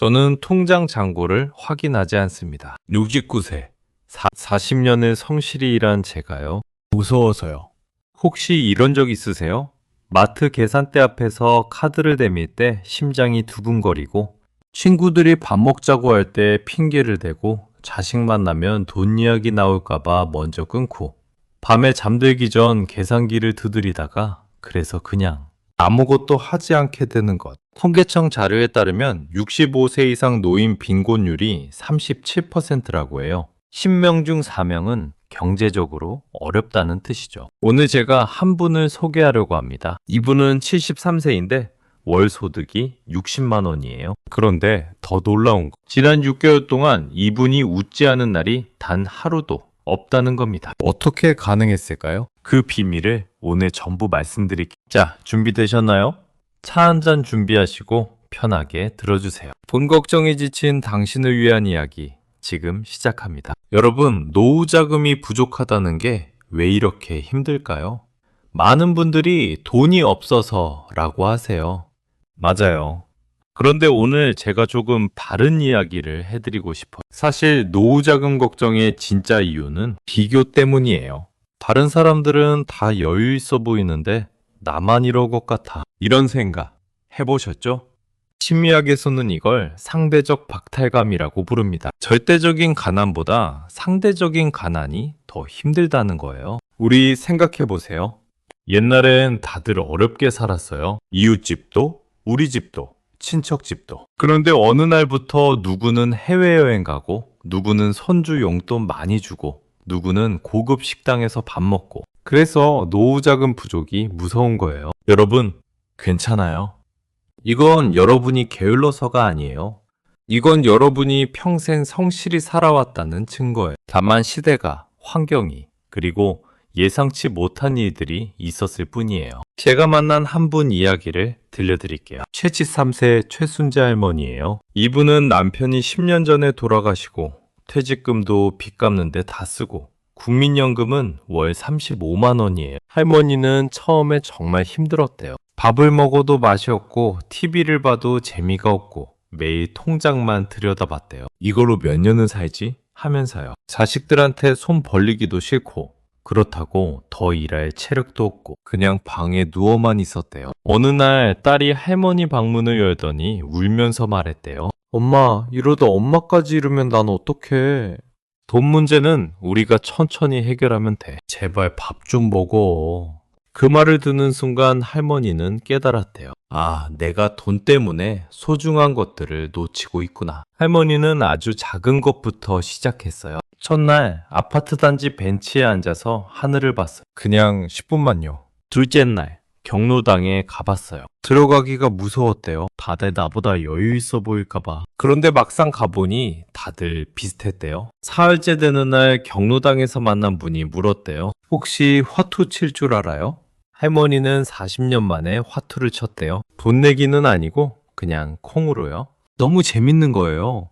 저는 통장 잔고를 확인하지 않습니다. 69세, 40년을 성실히 일한 제가요. 무서워서요. 혹시 이런 적 있으세요? 마트 계산대 앞에서 카드를 대밀 때 심장이 두근거리고 친구들이 밥 먹자고 할 때 핑계를 대고 자식 만나면 돈 이야기 나올까봐 먼저 끊고 밤에 잠들기 전 계산기를 두드리다가 그래서 그냥 아무것도 하지 않게 되는 것. 통계청 자료에 따르면 65세 이상 노인 빈곤율이 37%라고 해요. 10명 중 4명은 경제적으로 어렵다는 뜻이죠. 오늘 제가 한 분을 소개하려고 합니다. 이분은 73세인데 월 소득이 60만 원이에요. 그런데 더 놀라운 거. 지난 6개월 동안 이분이 웃지 않은 날이 단 하루도 없다는 겁니다. 어떻게 가능했을까요? 그 비밀을 오늘 전부 말씀드릴게요. 자, 준비되셨나요? 차 한 잔 준비하시고 편하게 들어주세요. 돈 걱정에 지친 당신을 위한 이야기 지금 시작합니다. 여러분, 노후 자금이 부족하다는 게 왜 이렇게 힘들까요? 많은 분들이 돈이 없어서 라고 하세요. 맞아요. 그런데 오늘 제가 조금 다른 이야기를 해드리고 싶어요. 사실 노후 자금 걱정의 진짜 이유는 비교 때문이에요. 다른 사람들은 다 여유 있어 보이는데 나만 이럴 것 같아. 이런 생각 해보셨죠? 심리학에서는 이걸 상대적 박탈감이라고 부릅니다. 절대적인 가난보다 상대적인 가난이 더 힘들다는 거예요. 우리 생각해보세요. 옛날엔 다들 어렵게 살았어요. 이웃집도, 우리 집도, 친척집도. 그런데 어느 날부터 누구는 해외여행 가고, 누구는 손주 용돈 많이 주고, 누구는 고급 식당에서 밥 먹고. 그래서 노후자금 부족이 무서운 거예요. 여러분, 괜찮아요. 이건 여러분이 게을러서가 아니에요. 이건 여러분이 평생 성실히 살아왔다는 증거예요. 다만 시대가, 환경이, 그리고 예상치 못한 일들이 있었을 뿐이에요. 제가 만난 한 분 이야기를 들려드릴게요. 73세 최순재 할머니예요. 이분은 남편이 10년 전에 돌아가시고 퇴직금도 빚 갚는데 다 쓰고 국민연금은 월 35만 원이에요. 할머니는 처음에 정말 힘들었대요. 밥을 먹어도 맛이 없고 TV를 봐도 재미가 없고 매일 통장만 들여다봤대요. 이걸로 몇 년은 살지? 하면서요. 자식들한테 손 벌리기도 싫고 그렇다고 더 일할 체력도 없고 그냥 방에 누워만 있었대요. 어느 날 딸이 할머니 방문을 열더니 울면서 말했대요. 엄마, 이러다 엄마까지 잃으면 난 어떡해. 돈 문제는 우리가 천천히 해결하면 돼. 제발 밥 좀 먹어. 그 말을 듣는 순간 할머니는 깨달았대요. 아, 내가 돈 때문에 소중한 것들을 놓치고 있구나. 할머니는 아주 작은 것부터 시작했어요. 첫날 아파트 단지 벤치에 앉아서 하늘을 봤어요. 그냥 10분만요. 둘째 날 경로당에 가봤어요. 들어가기가 무서웠대요. 다들 나보다 여유 있어 보일까봐. 그런데 막상 가보니 다들 비슷했대요. 사흘째 되는 날 경로당에서 만난 분이 물었대요. 혹시 화투 칠 줄 알아요? 할머니는 40년 만에 화투를 쳤대요. 돈 내기는 아니고 그냥 콩으로요. 너무 재밌는 거예요.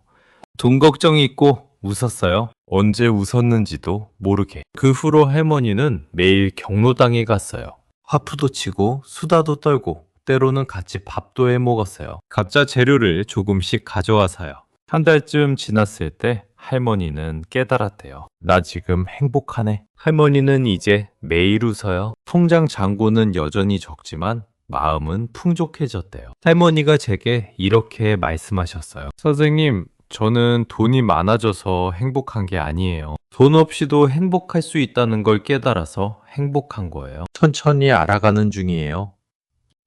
돈 걱정이 있고 웃었어요. 언제 웃었는지도 모르게. 그 후로 할머니는 매일 경로당에 갔어요. 화투도 치고 수다도 떨고 때로는 같이 밥도 해 먹었어요. 각자 재료를 조금씩 가져와서요. 한 달쯤 지났을 때 할머니는 깨달았대요. 나 지금 행복하네. 할머니는 이제 매일 웃어요. 통장 잔고는 여전히 적지만 마음은 풍족해졌대요. 할머니가 제게 이렇게 말씀하셨어요. 선생님, 저는 돈이 많아져서 행복한 게 아니에요. 돈 없이도 행복할 수 있다는 걸 깨달아서 행복한 거예요. 천천히 알아가는 중이에요.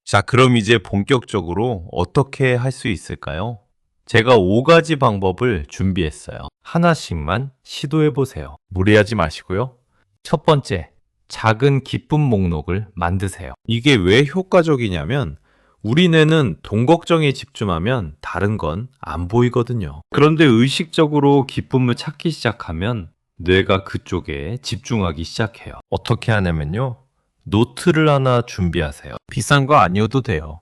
자, 그럼 이제 본격적으로 어떻게 할 수 있을까요? 제가 5가지 방법을 준비했어요. 하나씩만 시도해 보세요. 무리하지 마시고요. 첫 번째, 작은 기쁨 목록을 만드세요. 이게 왜 효과적이냐면 우리 뇌는 돈 걱정에 집중하면 다른 건 안 보이거든요. 그런데 의식적으로 기쁨을 찾기 시작하면 뇌가 그쪽에 집중하기 시작해요. 어떻게 하냐면요. 노트를 하나 준비하세요. 비싼 거 아니어도 돼요.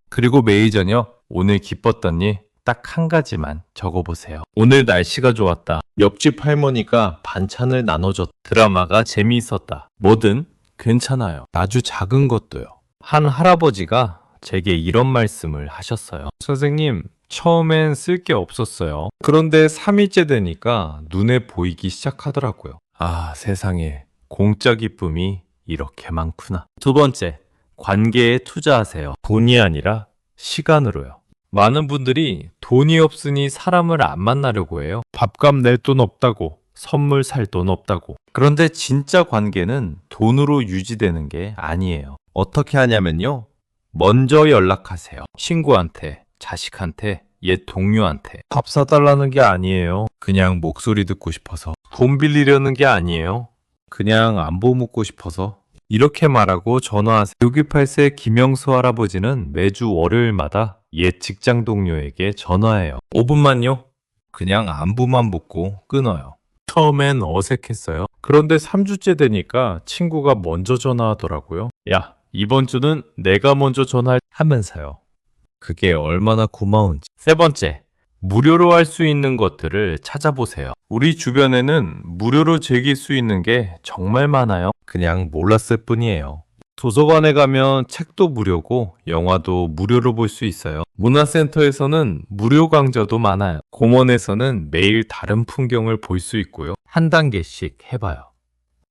그리고 매일 저녁 오늘 기뻤던 일 딱 한 가지만 적어보세요. 오늘 날씨가 좋았다. 옆집 할머니가 반찬을 나눠줬다. 드라마가 재미있었다. 뭐든 괜찮아요. 아주 작은 것도요. 한 할아버지가 제게 이런 말씀을 하셨어요. 선생님, 처음엔 쓸 게 없었어요. 그런데 3일째 되니까 눈에 보이기 시작하더라고요. 아, 세상에 공짜 기쁨이 이렇게 많구나. 두 번째, 관계에 투자하세요. 돈이 아니라 시간으로요. 많은 분들이 돈이 없으니 사람을 안 만나려고 해요. 밥값 낼 돈 없다고, 선물 살 돈 없다고. 그런데 진짜 관계는 돈으로 유지되는 게 아니에요. 어떻게 하냐면요. 먼저 연락하세요. 친구한테, 자식한테, 옛 동료한테. 밥 사달라는 게 아니에요. 그냥 목소리 듣고 싶어서. 돈 빌리려는 게 아니에요. 그냥 안부 묻고 싶어서. 이렇게 말하고 전화하세요. 6284 김영수 할아버지는 매주 월요일마다 옛 직장 동료에게 전화해요. 5분만요. 그냥 안부만 묻고 끊어요. 처음엔 어색했어요. 그런데 3주째 되니까 친구가 먼저 전화하더라고요. 야, 이번 주는 내가 먼저 전화하면서요. 그게 얼마나 고마운지. 세 번째, 무료로 할 수 있는 것들을 찾아보세요. 우리 주변에는 무료로 즐길 수 있는 게 정말 많아요. 그냥 몰랐을 뿐이에요. 도서관에 가면 책도 무료고 영화도 무료로 볼 수 있어요. 문화센터에서는 무료 강좌도 많아요. 공원에서는 매일 다른 풍경을 볼 수 있고요. 한 단계씩 해봐요.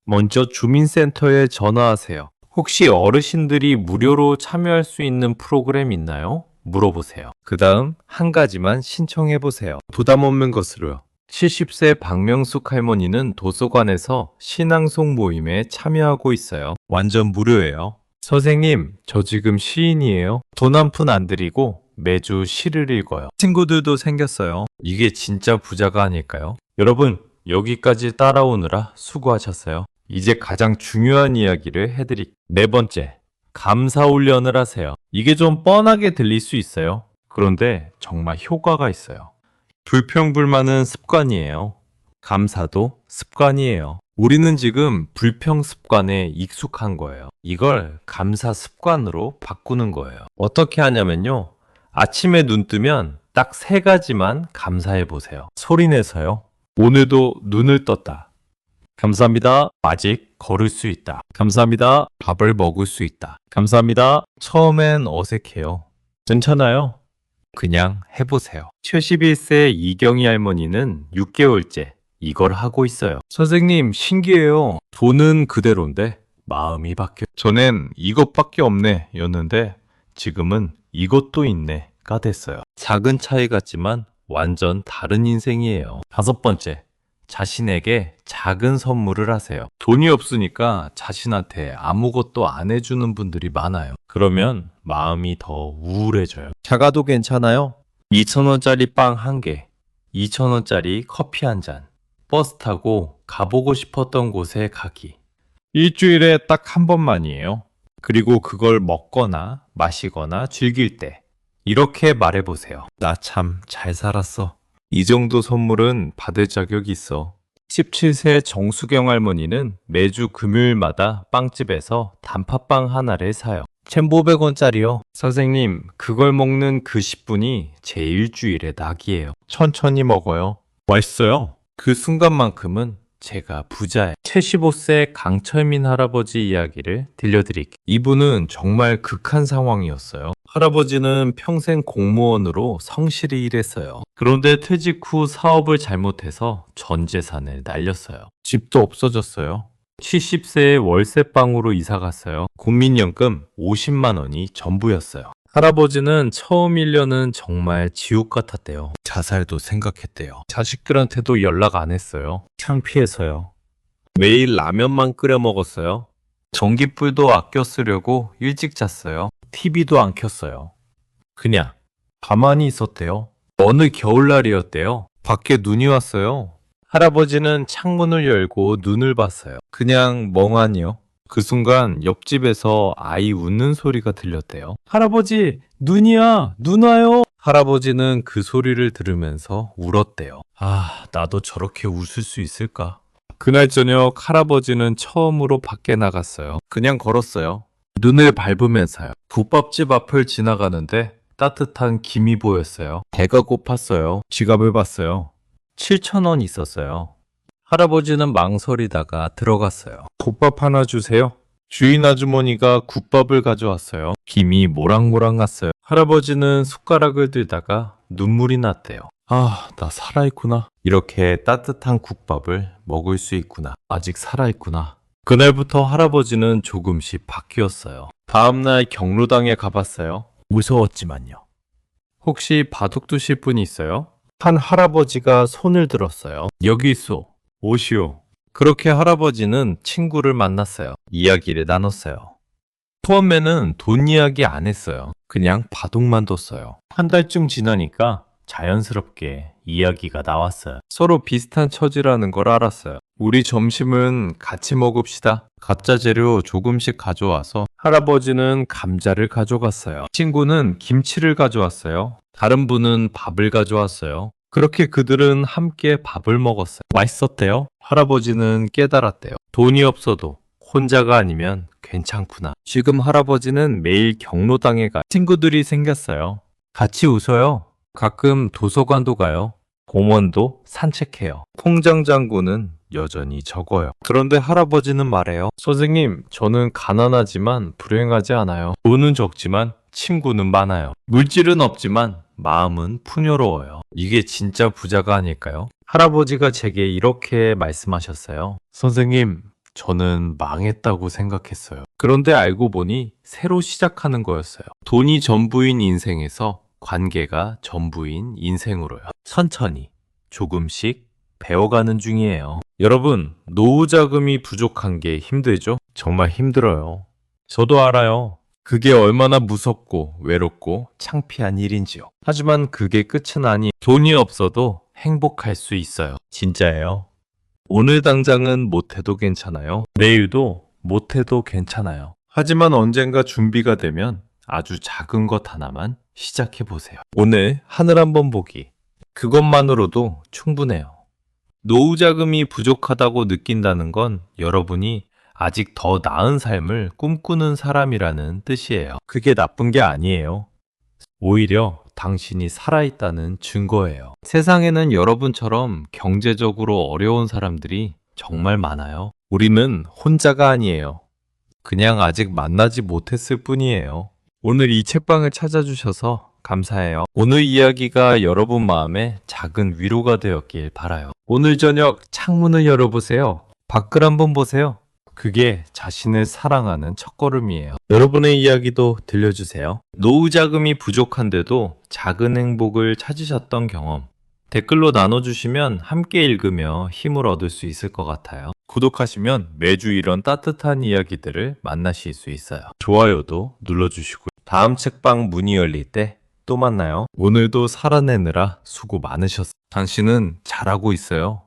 먼저 주민센터에 전화하세요. 혹시 어르신들이 무료로 참여할 수 있는 프로그램 있나요? 물어보세요. 그 다음 한 가지만 신청해보세요. 부담 없는 것으로요. 70세 박명숙 할머니는 도서관에서 신앙송 모임에 참여하고 있어요. 완전 무료예요. 선생님, 저 지금 시인이에요. 돈 한 푼 안 들이고 매주 시를 읽어요. 친구들도 생겼어요. 이게 진짜 부자가 아닐까요? 여러분, 여기까지 따라오느라 수고하셨어요. 이제 가장 중요한 이야기를 해드릴게요. 네 번째, 감사 훈련을 하세요. 이게 좀 뻔하게 들릴 수 있어요. 그런데 정말 효과가 있어요. 불평불만은 습관이에요. 감사도 습관이에요. 우리는 지금 불평 습관에 익숙한 거예요. 이걸 감사 습관으로 바꾸는 거예요. 어떻게 하냐면요. 아침에 눈 뜨면 딱 세 가지만 감사해 보세요. 소리 내서요. 오늘도 눈을 떴다. 감사합니다. 아직 걸을 수 있다. 감사합니다. 밥을 먹을 수 있다. 감사합니다. 처음엔 어색해요. 괜찮아요. 그냥 해보세요. 71세 이경희 할머니는 6개월째 이걸 하고 있어요. 선생님, 신기해요. 돈은 그대로인데 마음이 바뀌어. 전엔 이것밖에 없네 였는데 지금은 이것도 있네가 됐어요. 작은 차이 같지만 완전 다른 인생이에요. 다섯 번째, 자신에게 작은 선물을 하세요. 돈이 없으니까 자신한테 아무것도 안 해주는 분들이 많아요. 그러면 마음이 더 우울해져요. 작아도 괜찮아요. 2,000원짜리 빵 한 개, 2,000원짜리 커피 한 잔, 버스 타고 가보고 싶었던 곳에 가기. 일주일에 딱 한 번만이에요. 그리고 그걸 먹거나 마시거나 즐길 때 이렇게 말해보세요. 나 참 잘 살았어. 이 정도 선물은 받을 자격이 있어. 17세 정수경 할머니는 매주 금요일마다 빵집에서 단팥빵 하나를 사요. 1,500원짜리요. 선생님, 그걸 먹는 그 10분이 제 일주일의 낙이에요. 천천히 먹어요. 맛있어요. 그 순간만큼은 제가 부자예요. 75세 강철민 할아버지 이야기를 들려드릴게요. 이분은 정말 극한 상황이었어요. 할아버지는 평생 공무원으로 성실히 일했어요. 그런데 퇴직 후 사업을 잘못해서 전 재산을 날렸어요. 집도 없어졌어요. 70세에 월세방으로 이사 갔어요. 국민연금 50만 원이 전부였어요. 할아버지는 처음 1년은 정말 지옥 같았대요. 자살도 생각했대요. 자식들한테도 연락 안 했어요. 창피해서요. 매일 라면만 끓여 먹었어요. 전기불도 아껴 쓰려고 일찍 잤어요. TV도 안 켰어요. 그냥 가만히 있었대요. 어느 겨울날이었대요. 밖에 눈이 왔어요. 할아버지는 창문을 열고 눈을 봤어요. 그냥 멍하니요. 그 순간 옆집에서 아이 웃는 소리가 들렸대요. 할아버지, 눈이야, 눈 와요. 할아버지는 그 소리를 들으면서 울었대요. 아, 나도 저렇게 웃을 수 있을까? 그날 저녁 할아버지는 처음으로 밖에 나갔어요. 그냥 걸었어요. 눈을 밟으면서요. 국밥집 앞을 지나가는데 따뜻한 김이 보였어요. 배가 고팠어요. 지갑을 봤어요. 7,000원 있었어요. 할아버지는 망설이다가 들어갔어요. 국밥 하나 주세요. 주인 아주머니가 국밥을 가져왔어요. 김이 모락모락 났어요. 할아버지는 숟가락을 들다가 눈물이 났대요. 아, 나 살아있구나. 이렇게 따뜻한 국밥을 먹을 수 있구나. 아직 살아있구나. 그날부터 할아버지는 조금씩 바뀌었어요. 다음날 경로당에 가봤어요. 무서웠지만요. 혹시 바둑 두실 분이 있어요? 한 할아버지가 손을 들었어요. 여기 있어. 오시오. 그렇게 할아버지는 친구를 만났어요. 이야기를 나눴어요. 처음에는 돈 이야기 안 했어요. 그냥 바둑만 뒀어요. 한 달쯤 지나니까 자연스럽게 이야기가 나왔어요. 서로 비슷한 처지라는 걸 알았어요. 우리 점심은 같이 먹읍시다. 가짜 재료 조금씩 가져와서 할아버지는 감자를 가져갔어요. 친구는 김치를 가져왔어요. 다른 분은 밥을 가져왔어요. 그렇게 그들은 함께 밥을 먹었어요. 맛있었대요. 할아버지는 깨달았대요. 돈이 없어도 혼자가 아니면 괜찮구나. 지금 할아버지는 매일 경로당에 가 친구들이 생겼어요. 같이 웃어요. 가끔 도서관도 가요. 공원도 산책해요. 통장 잔고는 여전히 적어요. 그런데 할아버지는 말해요. 선생님, 저는 가난하지만 불행하지 않아요. 돈은 적지만 친구는 많아요. 물질은 없지만 마음은 풍요로워요. 이게 진짜 부자가 아닐까요? 할아버지가 제게 이렇게 말씀하셨어요. 선생님, 저는 망했다고 생각했어요. 그런데 알고 보니 새로 시작하는 거였어요. 돈이 전부인 인생에서 관계가 전부인 인생으로요. 천천히, 조금씩 배워가는 중이에요. 여러분, 노후 자금이 부족한 게 힘들죠? 정말 힘들어요. 저도 알아요. 그게 얼마나 무섭고 외롭고 창피한 일인지요. 하지만 그게 끝은 아니. 돈이 없어도 행복할 수 있어요. 진짜예요. 오늘 당장은 못해도 괜찮아요. 내일도 못해도 괜찮아요. 하지만 언젠가 준비가 되면 아주 작은 것 하나만 시작해 보세요. 오늘 하늘 한번 보기. 그것만으로도 충분해요. 노후 자금이 부족하다고 느낀다는 건 여러분이 아직 더 나은 삶을 꿈꾸는 사람이라는 뜻이에요. 그게 나쁜 게 아니에요. 오히려 당신이 살아있다는 증거예요. 세상에는 여러분처럼 경제적으로 어려운 사람들이 정말 많아요. 우리는 혼자가 아니에요. 그냥 아직 만나지 못했을 뿐이에요. 오늘 이 책방을 찾아주셔서 감사해요. 오늘 이야기가 여러분 마음에 작은 위로가 되었길 바라요. 오늘 저녁 창문을 열어보세요. 밖을 한번 보세요. 그게 자신을 사랑하는 첫걸음이에요. 여러분의 이야기도 들려주세요. 노후 자금이 부족한데도 작은 행복을 찾으셨던 경험 댓글로 나눠주시면 함께 읽으며 힘을 얻을 수 있을 것 같아요. 구독하시면 매주 이런 따뜻한 이야기들을 만나실 수 있어요. 좋아요도 눌러주시고요. 다음 책방 문이 열릴 때 또 만나요. 오늘도 살아내느라 수고 많으셨어요. 당신은 잘하고 있어요.